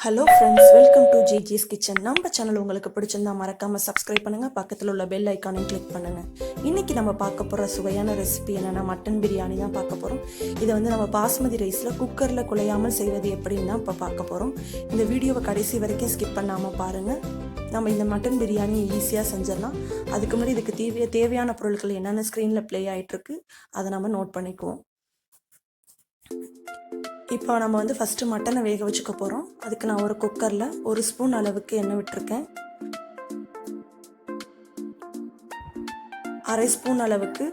Hello friends, welcome to GG's kitchen. நம்ம channel உங்களுக்கு பிடிச்சிருந்தா மறக்காமல் சப்ஸ்கிரைப் பண்ணுங்கள். பக்கத்தில் உள்ள பெல் ஐக்கானையும் கிளிக் பண்ணுங்கள். இன்றைக்கி நம்ம பார்க்க போகிற சுவையான ரெசிபி என்னென்னா மட்டன் பிரியாணி தான் பார்க்க போகிறோம். இதை வந்து நம்ம பாஸ்மதி ரைஸில் குக்கரில் குழையாமல் செய்வது எப்படின்னு தான் இப்போ பார்க்க போகிறோம். இந்த வீடியோவை கடைசி வரைக்கும் ஸ்கிப் பண்ணாமல் பாருங்கள். நம்ம இந்த மட்டன் பிரியாணி ஈஸியாக செஞ்சிடலாம். அதுக்கு முன்னாடி இதுக்கு தேவையான பொருட்கள் என்னென்ன ஸ்க்ரீனில் ப்ளே ஆகிட்டுருக்கு அதை நம்ம நோட் பண்ணிக்குவோம். இப்போ நம்ம வந்து ஃபஸ்ட்டு மட்டனை வேக வச்சுக்க போகிறோம். அதுக்கு நான் ஒரு குக்கரில் 1 ஸ்பூன் அளவுக்கு எண்ணெய் விட்டுருக்கேன். 1/2 ஸ்பூன் அளவுக்கு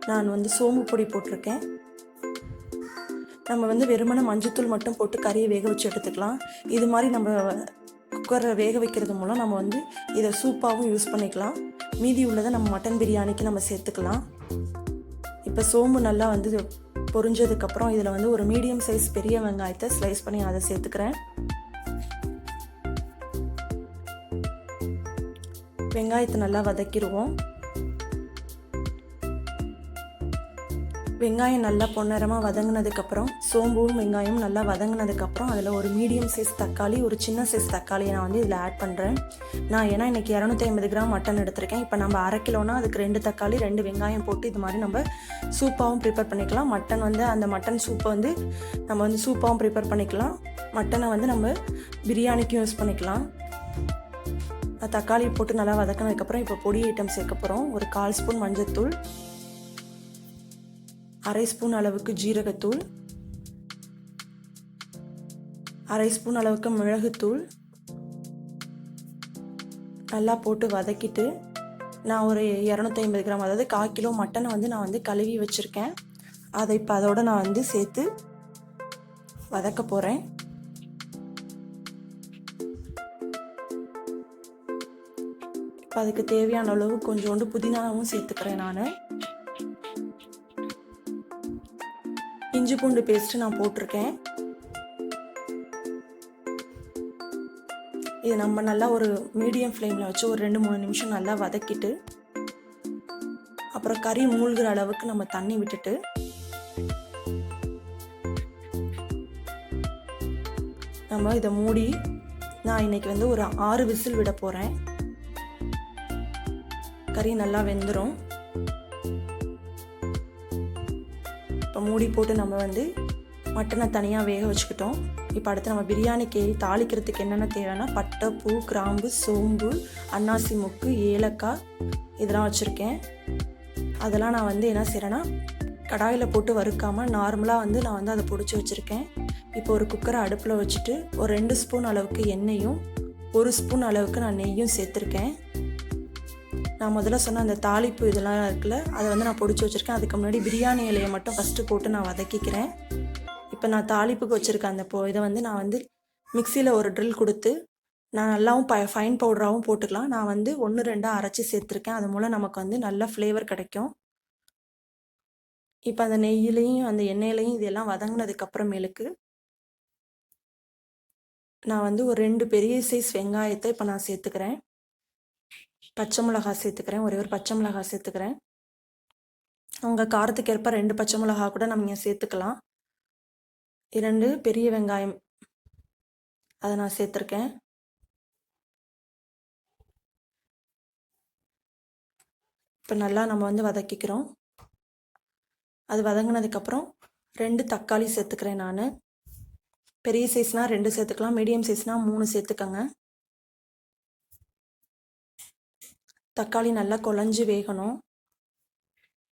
நான் வந்து சோம்பு பொடி போட்டிருக்கேன். நம்ம வந்து வெறுமனே மஞ்சத்தூள் மட்டும் போட்டு கறியை வேக வச்சு எடுத்துக்கலாம். இது மாதிரி நம்ம குக்கரில் வேக வைக்கிறது மூலம் நம்ம வந்து இதை சூப்பாகவும் யூஸ் பண்ணிக்கலாம். மீதி உள்ளதை நம்ம மட்டன் பிரியாணிக்கு நம்ம சேர்த்துக்கலாம். இப்போ சோம்பு நல்லா வந்து பொரிஞ்சதுக்கப்புறம் இதில் வந்து ஒரு மீடியம் சைஸ் பெரிய வெங்காயத்தை ஸ்லைஸ் பண்ணி அதை சேர்த்துக்கிறேன். வெங்காயத்தை நல்லா வதக்கிடுவோம். வெங்காயம் நல்லா பொன்னிறமாக வதங்கினதுக்கப்புறம் சோம்பும் வெங்காயம் நல்லா வதங்கினதுக்கப்புறம் அதில் ஒரு மீடியம் சைஸ் தக்காளி, ஒரு சின்ன சைஸ் தக்காளியை நான் வந்து இதில் ஆட் பண்ணுறேன். நான் ஏன்னா இன்றைக்கி 250 கிராம் மட்டன் எடுத்திருக்கேன். இப்போ நம்ம 1/2 கிலோனா அதுக்கு 2 தக்காளி 2 வெங்காயம் போட்டு இது மாதிரி நம்ம சூப்பாகவும் ப்ரிப்பேர் பண்ணிக்கலாம். மட்டன் வந்து அந்த மட்டன் சூப்பை வந்து நம்ம வந்து சூப்பாகவும் ப்ரிப்பேர் பண்ணிக்கலாம். மட்டனை வந்து நம்ம பிரியாணிக்கும் யூஸ் பண்ணிக்கலாம். தக்காளி போட்டு நல்லா வதக்கினதுக்கப்புறம் இப்போ பொடி ஐட்டம் சேர்க்க போகிறோம். ஒரு 1/4 ஸ்பூன் மஞ்சத்தூள், 1/2 ஸ்பூன் அளவுக்கு ஜீரகத்தூள், 1/2 ஸ்பூன் அளவுக்கு மிளகுத்தூள் நல்லா போட்டு வதக்கிட்டு நான் ஒரு 250 கிராம், அதாவது 1/4 கிலோ மட்டனை வந்து நான் வந்து கழுவி வச்சுருக்கேன். அதை இப்போ அதோட நான் வந்து சேர்த்து வதக்க போகிறேன். இப்போ அதுக்கு தேவையான அளவு கொஞ்சோண்டு புதினாவும் சேர்த்துக்கிறேன். நான் இஞ்சி பூண்டு பேஸ்ட்டு நான் போட்டிருக்கேன். இது நம்ம நல்லா ஒரு மீடியம் ஃப்ளேமில் வச்சு ஒரு 2-3 நிமிஷம் நல்லா வதக்கிட்டு அப்புறம் கறி மூழ்கிற அளவுக்கு நம்ம தண்ணி விட்டுட்டு நம்ம இதை மூடி நான் இன்னைக்கு வந்து ஒரு 6 விசில் விட போகிறேன். கறி நல்லா வெந்துடும். இப்போ மூடி போட்டு நம்ம வந்து மட்டனை தனியாக வேக வச்சுக்கிட்டோம். இப்போ அடுத்து நம்ம பிரியாணிக்கு தாளிக்கிறதுக்கு என்னென்ன தேவைன்னா பட்டை, பூ, கிராம்பு, சோம்பு, அன்னாசி மொக்கு, ஏலக்காய் இதெல்லாம் வச்சுருக்கேன். அதெல்லாம் நான் வந்து என்ன செய்கிறேன்னா கடாயில் போட்டு வறுக்காமல் நார்மலாக வந்து நான் வந்து அதை பொடிச்சு வச்சுருக்கேன். இப்போ ஒரு குக்கரை அடுப்பில் வச்சுட்டு ஒரு 2 ஸ்பூன் அளவுக்கு எண்ணெயும் 1 ஸ்பூன் அளவுக்கு நான் நெய்யும் சேர்த்துருக்கேன். நான் முதல்ல சொன்ன அந்த தாளிப்பு இதெல்லாம் இருக்குல்ல, அதை வந்து நான் பொடிச்சு வச்சுருக்கேன். அதுக்கு முன்னாடி பிரியாணி இலையை மட்டும் ஃபஸ்ட்டு போட்டு நான் வதக்கிக்கிறேன். இப்போ நான் தாளிப்புக்கு வச்சுருக்கேன் அந்த இதை வந்து நான் வந்து மிக்சியில் ஒரு ட்ரில் கொடுத்து நான் நல்லாவும் ஃபைன் பவுடராகவும் போட்டுக்கலாம். நான் வந்து 1-2 அரைச்சி சேர்த்துருக்கேன். அது மூலம் நமக்கு வந்து நல்ல ஃப்ளேவர் கிடைக்கும். இப்போ அந்த நெய்யிலையும் அந்த எண்ணெயிலையும் இதெல்லாம் வதங்கினதுக்கப்புறமேலுக்கு நான் வந்து ஒரு 2 பெரிய சைஸ் வெங்காயத்தை இப்போ நான் சேர்த்துக்கிறேன். பச்சை மிளகாய் சேர்த்துக்கிறேன். ஒரே ஒரு பச்சை மிளகாய் சேர்த்துக்கிறேன். உங்கள் காரத்துக்கு ஏற்ப 2 பச்சை மிளகாய் கூட நம்ம சேர்த்துக்கலாம். 2 பெரிய வெங்காயம் அதை நான் சேர்த்துருக்கேன். இப்போ நல்லா நம்ம வந்து வதக்கிக்கிறோம். அது வதங்கினதுக்கப்புறம் 2 தக்காளி சேர்த்துக்கிறேன். நான் பெரிய சைஸ்னால் 2 சேர்த்துக்கலாம், மீடியம் சைஸ்னால் 3 சேர்த்துக்கங்க. தக்காளி நல்லா குழஞ்சி வேகணும்.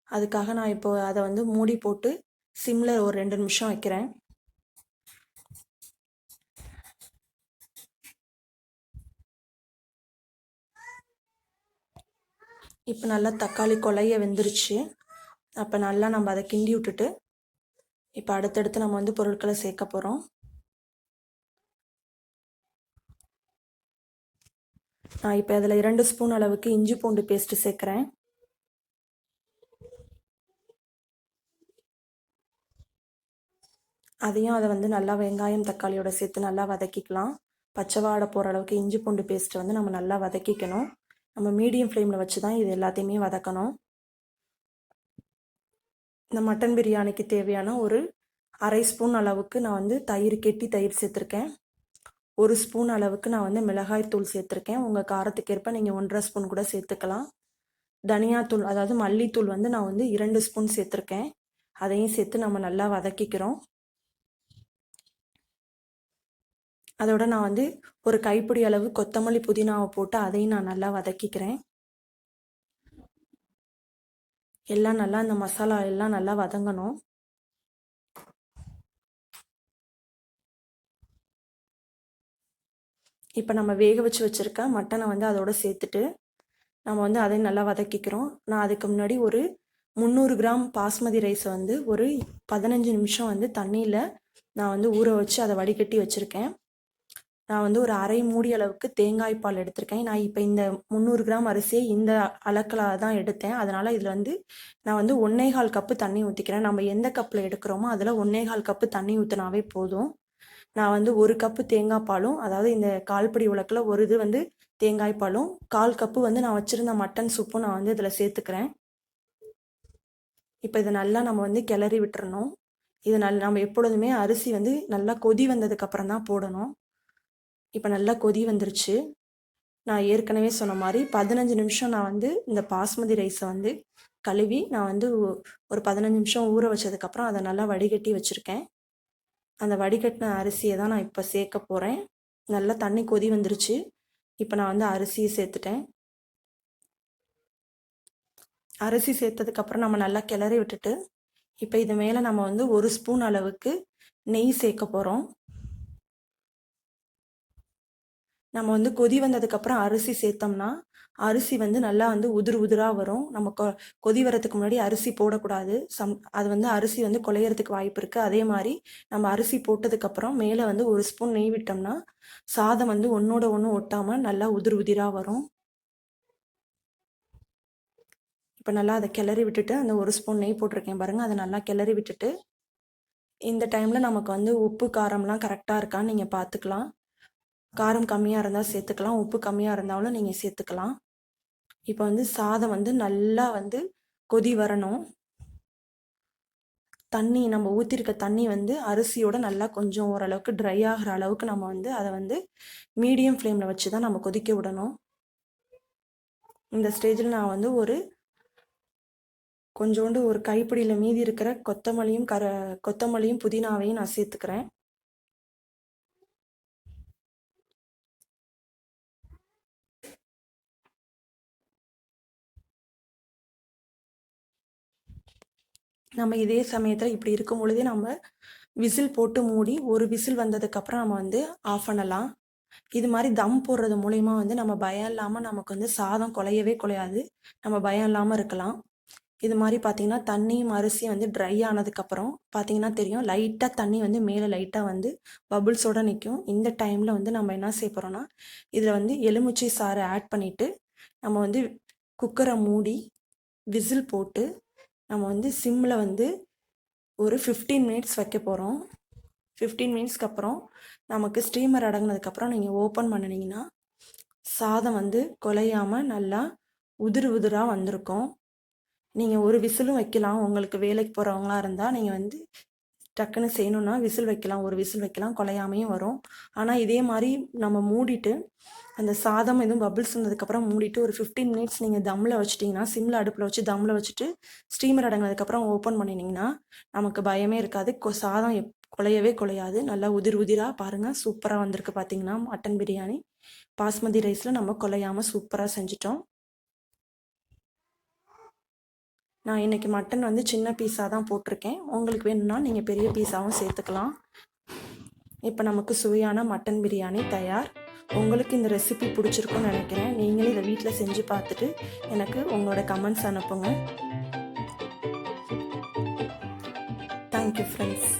அதுக்காக நான் இப்போ அதை வந்து மூடி போட்டு சிம்மில் ஒரு 2 நிமிஷம் வைக்கிறேன். இப்போ நல்லா தக்காளி குழைய வெந்துருச்சு. அப்போ நல்லா நம்ம அதை கிண்டி விட்டுட்டு இப்போ அடுத்தடுத்து நம்ம வந்து பொருட்களை சேர்க்க போகிறோம். நான் இப்போ அதில் 2 ஸ்பூன் அளவுக்கு இஞ்சி பூண்டு பேஸ்ட்டு சேர்க்குறேன். அதையும் அதை வந்து நல்லா வெங்காயம் தக்காளியோட சேர்த்து நல்லா வதக்கிக்கலாம். பச்சை வாடை போகிற அளவுக்கு இஞ்சி பூண்டு பேஸ்ட்டு வந்து நம்ம நல்லா வதக்கிக்கணும். நம்ம மீடியம் ஃப்ளேமில் வச்சு தான் இது எல்லாத்தையுமே வதக்கணும். இந்த மட்டன் பிரியாணிக்கு தேவையான ஒரு 1/2 ஸ்பூன் அளவுக்கு நான் வந்து கெட்டி தயிர் சேர்த்துருக்கேன். 1 ஸ்பூன் அளவுக்கு நான் வந்து மிளகாய் தூள் சேர்த்துருக்கேன். உங்கள் காரத்துக்கு ஏற்ப நீங்கள் 1½ ஸ்பூன் கூட சேர்த்துக்கலாம். தனியாத்தூள் அதாவது மல்லித்தூள் வந்து நான் வந்து 2 ஸ்பூன் சேர்த்துருக்கேன். அதையும் சேர்த்து நம்ம நல்லா வதக்கிக்கிறோம். அதோட நான் வந்து ஒரு கைப்பிடி அளவு கொத்தமல்லி புதினாவை போட்டு அதையும் நான் நல்லா வதக்கிக்கிறேன். எல்லாம் நல்லா இந்த மசாலா எல்லாம் நல்லா வதங்கணும். இப்போ நம்ம வேக வச்சுருக்க மட்டனை வந்து அதோட சேர்த்துட்டு நம்ம வந்து அதையும் நல்லா வதக்கிக்கிறோம். நான் அதுக்கு முன்னாடி ஒரு 300 கிராம் பாஸ்மதி ரைஸை வந்து ஒரு 15 நிமிஷம் வந்து தண்ணியில் நான் வந்து ஊற வச்சு அதை வடிகட்டி வச்சுருக்கேன். நான் வந்து ஒரு அரை மூடி அளவுக்கு தேங்காய் பால் எடுத்திருக்கேன். நான் இப்போ இந்த 300 கிராம் அரிசியை இந்த அளக்கில் தான் எடுத்தேன். அதனால் இதில் வந்து நான் வந்து 1¼ கப்பு தண்ணி ஊற்றிக்கிறேன். நம்ம எந்த கப்பில் எடுக்கிறோமோ அதில் 1¼ கப்பு தண்ணி ஊற்றினாவே போதும். நான் வந்து 1 கப்பு தேங்காய் பாலும், அதாவது இந்த கால்படி உலக்கில் ஒரு இது வந்து தேங்காய் பாலும், 1/4 கப்பு வந்து நான் வச்சுருந்த மட்டன் சூப்பும் நான் வந்து இதில் சேர்த்துக்கிறேன். இப்போ இதை நல்லா நம்ம வந்து கிளறி விட்டுறணும். இது நம்ம எப்பொழுதுமே அரிசி வந்து நல்லா கொதி வந்ததுக்கப்புறம் தான் போடணும். இப்போ நல்லா கொதி வந்துருச்சு. நான் ஏற்கனவே சொன்ன மாதிரி 15 நிமிஷம் நான் வந்து இந்த பாஸ்மதி ரைஸை வந்து கழுவி நான் வந்து ஒரு 15 நிமிஷம் ஊற வச்சதுக்கப்புறம் அதை நல்லா வடிகட்டி வச்சுருக்கேன். அந்த வடிகட்டின அரிசியை தான் நான் இப்போ சேர்க்க போகிறேன். நல்லா தண்ணி கொதி வந்துருச்சு. இப்போ நான் வந்து அரிசியை சேர்த்துட்டேன். அரிசி சேர்த்ததுக்கப்புறம் நம்ம நல்லா கிளறி விட்டுட்டு இப்போ இது மேலே நம்ம வந்து 1 ஸ்பூன் அளவுக்கு நெய் சேர்க்க போகிறோம். நம்ம வந்து கொதி வந்ததுக்கப்புறம் அரிசி சேர்த்தோம்னா அரிசி வந்து நல்லா வந்து உதிராக வரும். நம்ம கொதி வரதுக்கு முன்னாடி அரிசி போடக்கூடாது. அது வந்து அரிசி வந்து குலையறதுக்கு வாய்ப்பு இருக்குது. அதே மாதிரி நம்ம அரிசி போட்டதுக்கப்புறம் மேலே வந்து 1 ஸ்பூன் நெய் விட்டோம்னா சாதம் வந்து ஒன்றோட ஒன்று ஒட்டாமல் நல்லா உதிராக வரும். இப்போ நல்லா அதை கிளறி விட்டுட்டு அந்த 1 ஸ்பூன் நெய் போட்டிருக்கேன் பாருங்கள், அதை நல்லா கிளறி விட்டுட்டு இந்த டைமில் நமக்கு வந்து உப்பு காரம்லாம் கரெக்டாக இருக்கான்னு நீங்கள் பார்த்துக்கலாம். காரம் கம்மியாக இருந்தால் சேர்த்துக்கலாம், உப்பு கம்மியாக இருந்தாலும் நீங்கள் சேர்த்துக்கலாம். இப்போ வந்து சாதம் வந்து நல்லா வந்து கொதி வரணும். தண்ணி நம்ம ஊற்றிருக்க தண்ணி வந்து அரிசியோட நல்லா கொஞ்சம் ஓரளவுக்கு ட்ரை ஆகிற அளவுக்கு நம்ம வந்து அதை வந்து மீடியம் ஃப்ளேமில் வச்சு தான் நம்ம கொதிக்க விடணும். இந்த ஸ்டேஜில் நான் வந்து கொஞ்சோண்டு ஒரு கைப்பிடியில் மீதி இருக்கிற கொத்தமல்லியும் புதினாவையும் நான் சேர்த்துக்கிறேன். நம்ம இதே சமயத்தில் இப்படி இருக்கும் பொழுதே நம்ம விசில் போட்டு மூடி ஒரு விசில் வந்ததுக்கப்புறம் நம்ம வந்து ஆஃப் பண்ணலாம். இது மாதிரி தம் போடுறது மூலயமா வந்து நம்ம பயம் இல்லாமல் நமக்கு வந்து சாதம் குலையவே குலையாது. நம்ம பயம் இல்லாமல் இருக்கலாம். இது மாதிரி பார்த்தீங்கன்னா தண்ணியும் அரிசியும் வந்து ட்ரை ஆனதுக்கப்புறம் பார்த்தீங்கன்னா தெரியும், லைட்டாக தண்ணி வந்து மேலே லைட்டாக வந்து பபுள்ஸோடு நிற்கும். இந்த டைமில் வந்து நம்ம என்ன செய்ய போகிறோன்னா இதில் வந்து எலுமிச்சை சாறு ஆட் பண்ணிவிட்டு நம்ம வந்து குக்கரை மூடி விசில் போட்டு நம்ம வந்து சிம்மில் வந்து ஒரு 15 மினிட்ஸ் வைக்க போகிறோம். 15 மினிட்ஸ்க்கு அப்புறம் நமக்கு ஸ்டீமர் அடங்கினதுக்கப்புறம் நீங்கள் ஓப்பன் பண்ணினீங்கன்னா சாதம் வந்து குலையாமல் நல்லா உதிராக வந்திருக்கும். நீங்கள் ஒரு விசிலும் வைக்கலாம். உங்களுக்கு வேலைக்கு போகிறவங்களா இருந்தால் நீங்கள் வந்து டக்குன்னு செய்யணுன்னா விசில் வைக்கலாம், ஒரு விசில் வைக்கலாம், குலையாமையும் வரும். ஆனால் இதே மாதிரி நம்ம மூடிட்டு அந்த சாதம் எதுவும் பபிள்ஸ் வந்ததுக்கப்புறம் மூடிட்டு ஒரு 15 மினிட்ஸ் நீங்கள் தம்மில் வச்சுட்டிங்கன்னா, சிம்மில் அடுப்பில் வச்சு தம்மில் வச்சுட்டு ஸ்டீமர் அடங்கினதுக்கப்புறம் ஓப்பன் பண்ணினீங்கன்னா நமக்கு பயமே இருக்காது. சாதம் குலையவே குலையாது. நல்லா உதிராக பாருங்கள், சூப்பராக வந்திருக்கு. பார்த்தீங்கன்னா மட்டன் பிரியாணி பாஸ்மதி ரைஸில் நம்ம குலையாமல் சூப்பராக செஞ்சிட்டோம். நான் இன்றைக்கி மட்டன் வந்து சின்ன பீஸாக தான் போட்டிருக்கேன். உங்களுக்கு வேணும்னா நீங்கள் பெரிய பீஸாகவும் சேர்த்துக்கலாம். இப்போ நமக்கு சுவையான மட்டன் பிரியாணி தயார். உங்களுக்கு இந்த ரெசிபி பிடிச்சிருக்குன்னு நினைக்கிறேன். நீங்களே இதை வீட்டில் செஞ்சு பார்த்துட்டு எனக்கு உங்களோட கமெண்ட்ஸ் அனுப்புங்க. Thank you friends.